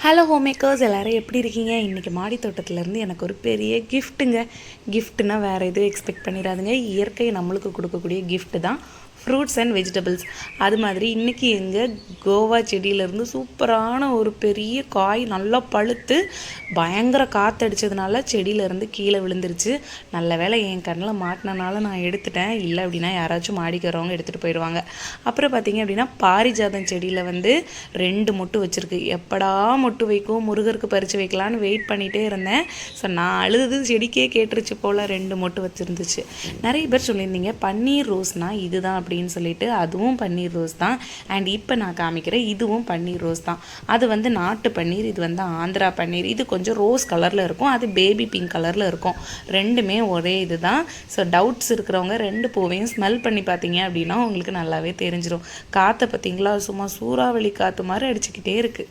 Hello home makers எல்லோரும் எப்படி இருக்கீங்க? இன்றைக்கி மாடி தோட்டத்துலேருந்து எனக்கு ஒரு பெரிய கிஃப்ட்டுங்க. கிஃப்ட்டுனா வேறு எதுவும் எக்ஸ்பெக்ட் பண்ணிடாதுங்க. இயற்கை நம்மளுக்கு கொடுக்கக்கூடிய கிஃப்ட்டு தான் ஃப்ரூட்ஸ் அண்ட் வெஜிடபிள்ஸ். அது மாதிரி இன்றைக்கி எங்கள் கோவா செடியிலேருந்து சூப்பரான ஒரு பெரிய காய் நல்லா பழுத்து பயங்கர காற்றடிச்சதுனால செடியிலேருந்து கீழே விழுந்துருச்சு. நல்ல வேளை என் கண்ணில் மாட்டினனால நான் எடுத்துட்டேன். இல்லை அப்படின்னா யாராச்சும் மாடிக்கிறவங்க எடுத்துகிட்டு போயிடுவாங்க. அப்புறம் பார்த்திங்க அப்படின்னா பாரிஜாதம் செடியில் 2 மொட்டு வச்சுருக்கு. எப்படா மொட்டு வைக்கும், முருகருக்கு பறித்து வைக்கலான்னு வெயிட் பண்ணிகிட்டே இருந்தேன். ஸோ நான் அழுது செடிக்கே கேட்டுருச்சு போல் 2 மொட்டு வச்சுருந்துச்சு. நிறைய பேர் சொல்லியிருந்தீங்க பன்னீர் ரோஸ்னால் இதுதான் அப்படின்னு சொல்லிட்டு. அதுவும் பன்னீர் ரோஸ் தான். அண்ட் இப்போ நான் காமிக்கிறேன் இதுவும் பன்னீர் ரோஸ் தான். அது நாட்டு பன்னீர், இது ஆந்திரா பன்னீர். இது கொஞ்சம் ரோஸ் கலரில் இருக்கும், அது பேபி பிங்க் கலரில் இருக்கும். ரெண்டுமே ஒரே இது தான். ஸோ டவுட்ஸ் இருக்கிறவங்க 2 பூவையும் ஸ்மெல் பண்ணி பார்த்தீங்க அப்படின்னா உங்களுக்கு நல்லாவே தெரிஞ்சிடும். காற்றை பார்த்தீங்களா, சும்மா சூறாவளி காற்று மாதிரி அடிச்சுக்கிட்டே இருக்குது.